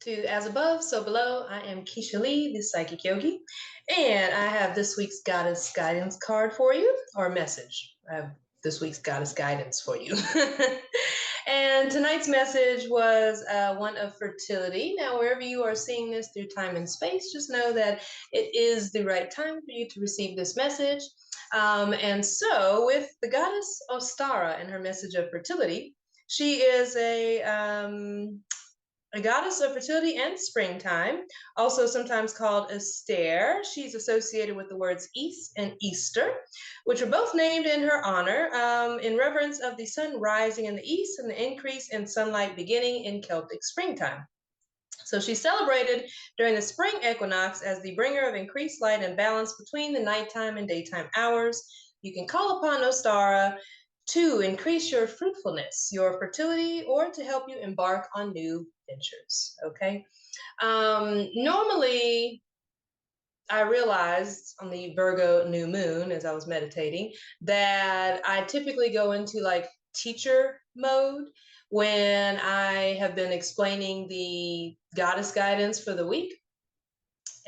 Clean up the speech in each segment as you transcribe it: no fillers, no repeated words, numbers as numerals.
to As Above, So Below. I am Kisha Lee, the Psychic Yogi, and I have this week's Goddess Guidance card for you, or message. I have this week's Goddess Guidance for you. And tonight's message was one of fertility. Now, wherever you are seeing this through time and space, just know that it is the right time for you to receive this message. And so, with the goddess Ostara and her message of fertility, she is a goddess of fertility and springtime, also sometimes called Ostara. She's associated with the words East and Easter, which are both named in her honor, in reverence of the sun rising in the east and the increase in sunlight beginning in Celtic springtime. So she's celebrated during the spring equinox as the bringer of increased light and balance between the nighttime and daytime hours. You can call upon Ostara to increase your fruitfulness, your fertility, or to help you embark on new ventures. Okay. Normally, I realized on the Virgo new moon as I was meditating that I typically go into like teacher mode when I have been explaining the goddess guidance for the week.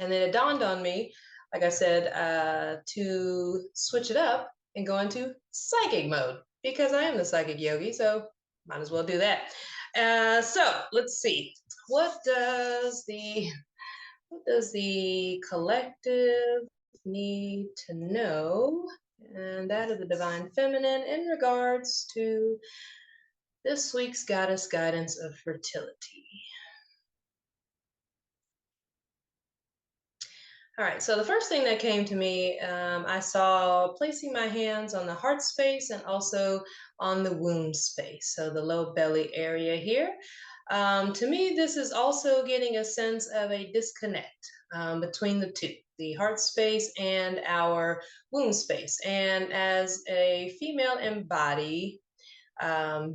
And then it dawned on me, like I said, to switch it up and go into psychic mode because I am the psychic yogi, so might as well do that. So let's see. What does the collective need to know? And that is the divine feminine in regards to this week's goddess guidance of fertility. All right, so the first thing that came to me, I saw placing my hands on the heart space and also on the womb space, so the low belly area here. To me, this is also getting a sense of a disconnect between the two, the heart space and our womb space. And as a female embodied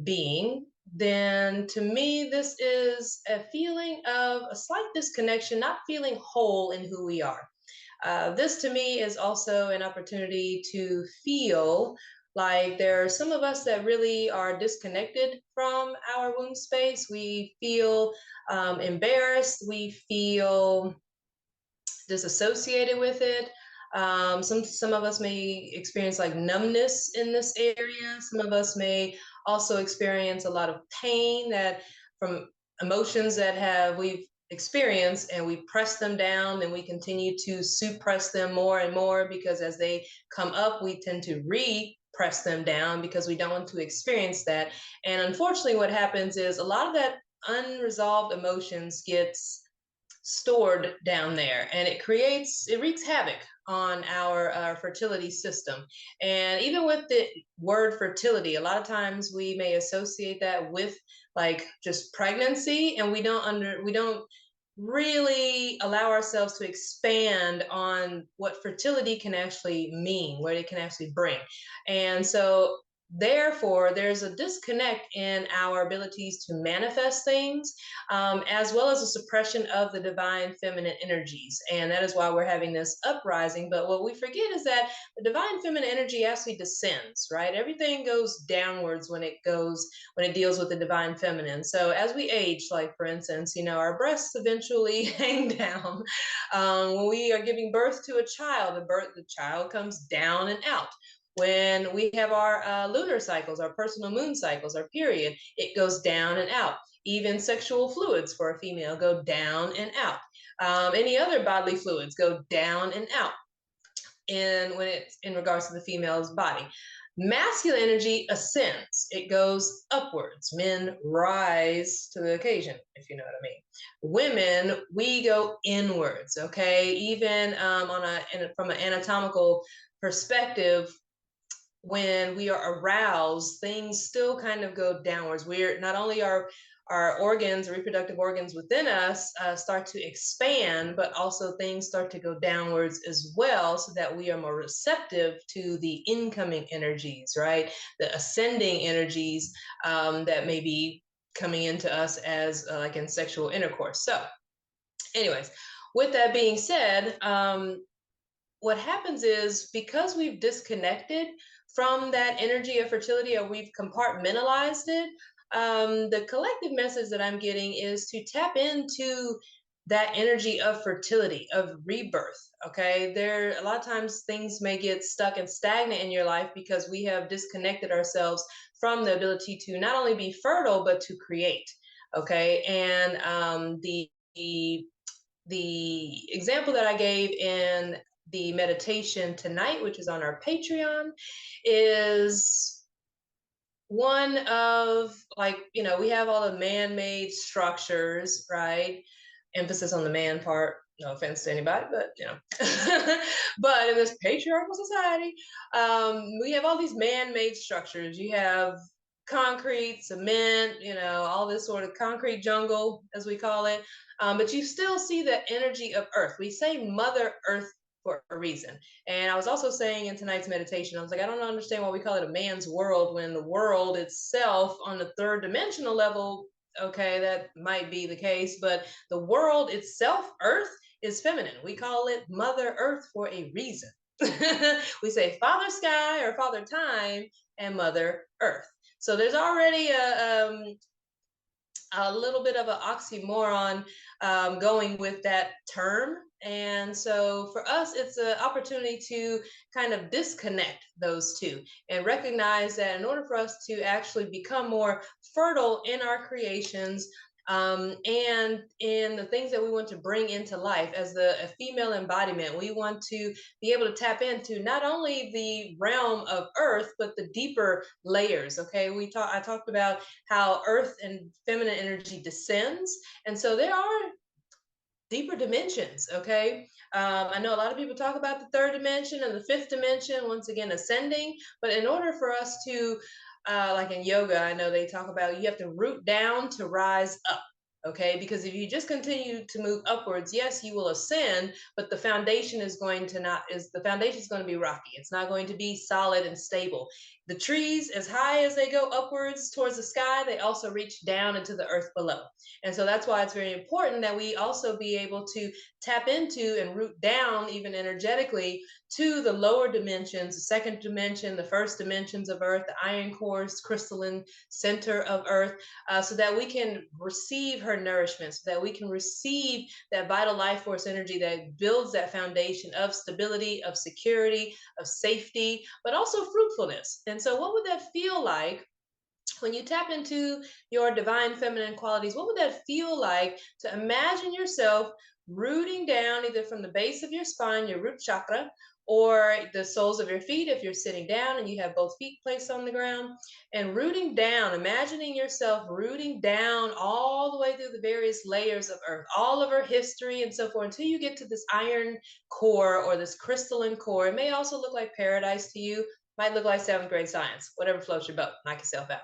being, then to me, this is a feeling of a slight disconnection, not feeling whole in who we are. This to me is also an opportunity to feel like there are some of us that really are disconnected from our womb space. We feel embarrassed. We feel disassociated with it. Some of us may experience like numbness in this area. Some of us may also experience a lot of pain that from emotions that we've experienced, and we press them down and we continue to suppress them more and more because as they come up, we tend to repress them down because we don't want to experience that. And unfortunately, what happens is a lot of that unresolved emotions gets stored down there, and it wreaks havoc on our fertility system. And even with the word fertility, a lot of times we may associate that with like just pregnancy, and we don't really allow ourselves to expand on what fertility can actually mean, what it can actually bring. And so therefore, there's a disconnect in our abilities to manifest things, as well as a suppression of the divine feminine energies. And that is why we're having this uprising. But what we forget is that the divine feminine energy actually descends, right? Everything goes downwards when it deals with the divine feminine. So as we age, like for instance, our breasts eventually hang down. When we are giving birth to a child, the child comes down and out. When we have our lunar cycles, our personal moon cycles, our period, it goes down and out. Even sexual fluids for a female go down and out. Any other bodily fluids go down and out. And when it's in regards to the female's body, masculine energy ascends. It goes upwards. Men rise to the occasion, if you know what I mean. Women, we go inwards. Okay, even from an anatomical perspective, when we are aroused, things still kind of go downwards. We're not only our organs, reproductive organs within us start to expand, but also things start to go downwards as well, so that we are more receptive to the incoming energies, right? The ascending energies that may be coming into us as like in sexual intercourse. So anyways, with that being said, what happens is because we've disconnected from that energy of fertility, or we've compartmentalized it, The collective message that I'm getting is to tap into that energy of fertility, of rebirth. Okay, there a lot of times things may get stuck and stagnant in your life because we have disconnected ourselves from the ability to not only be fertile but to create. Okay, and the example that I gave in the meditation tonight, which is on our Patreon, is one of, like, we have all the man-made structures, right? Emphasis on the man part. No offense to anybody, but but in this patriarchal society, we have all these man-made structures. You have concrete, cement, all this sort of concrete jungle, as we call it. But you still see the energy of earth. We say Mother Earth for a reason. And I was also saying in tonight's meditation, I was like, I don't understand why we call it a man's world when the world itself on the third dimensional level, okay, that might be the case, but the world itself, Earth, is feminine. We call it Mother Earth for a reason. We say Father Sky or Father Time and Mother Earth. So there's already a little bit of an oxymoron going with that term. And so for us, it's an opportunity to kind of disconnect those two and recognize that in order for us to actually become more fertile in our creations, and in the things that we want to bring into life as a female embodiment, we want to be able to tap into not only the realm of earth, but the deeper layers. Okay, I talked about how earth and feminine energy descends, and so there are deeper dimensions. Okay, I know a lot of people talk about the third dimension and the fifth dimension, once again ascending, but in order for us to like in yoga, I know they talk about you have to root down to rise up. Okay, because if you just continue to move upwards, yes, you will ascend, but the foundation is going to not is the foundation is going to be rocky. It's not going to be solid and stable. The trees, as high as they go upwards towards the sky, they also reach down into the earth below. And so that's why it's very important that we also be able to tap into and root down, even energetically, to the lower dimensions, the second dimension, the first dimensions of earth, the iron cores, crystalline center of earth, so that we can receive her nourishment, so that we can receive that vital life force energy that builds that foundation of stability, of security, of safety, but also fruitfulness. And so what would that feel like when you tap into your divine feminine qualities? What would that feel like to imagine yourself rooting down either from the base of your spine, your root chakra, or the soles of your feet if you're sitting down and you have both feet placed on the ground, and rooting down, imagining yourself rooting down all the way through the various layers of earth, all of her history and so forth, until you get to this iron core or this crystalline core. It may also look like paradise to you, might look like seventh grade science, whatever floats your boat, knock yourself out.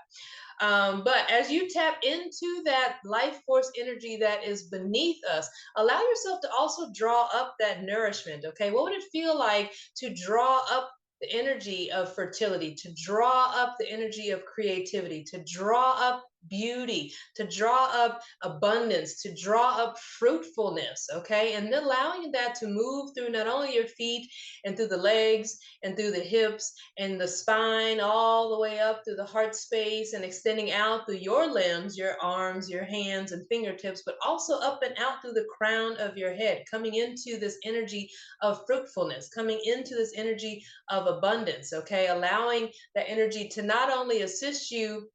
But as you tap into that life force energy that is beneath us, allow yourself to also draw up that nourishment. Okay, what would it feel like to draw up the energy of fertility, to draw up the energy of creativity, to draw up beauty, to draw up abundance, to draw up fruitfulness? Okay, and then allowing that to move through not only your feet and through the legs and through the hips and the spine, all the way up through the heart space and extending out through your limbs, your arms, your hands, and fingertips, but also up and out through the crown of your head, coming into this energy of fruitfulness, coming into this energy of abundance. Okay, allowing that energy to not only assist you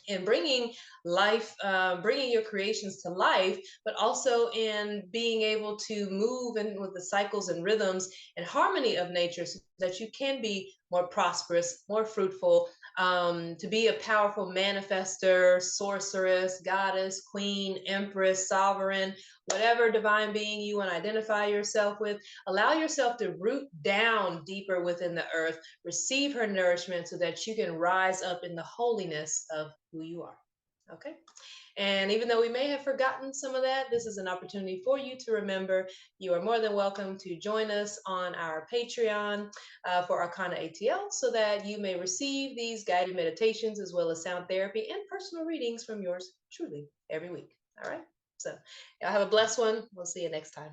in bringing life, bringing your creations to life, but also in being able to move in with the cycles and rhythms and harmony of nature so that you can be more prosperous, more fruitful, to be a powerful manifester, sorceress, goddess, queen, empress, sovereign, whatever divine being you want to identify yourself with. Allow yourself to root down deeper within the earth, receive her nourishment so that you can rise up in the holiness of who you are. Okay. And even though we may have forgotten some of that, this is an opportunity for you to remember. You are more than welcome to join us on our Patreon for Arcana Atl so that you may receive these guided meditations as well as sound therapy and personal readings from yours truly every week. All right. So y'all have a blessed one. We'll see you next time.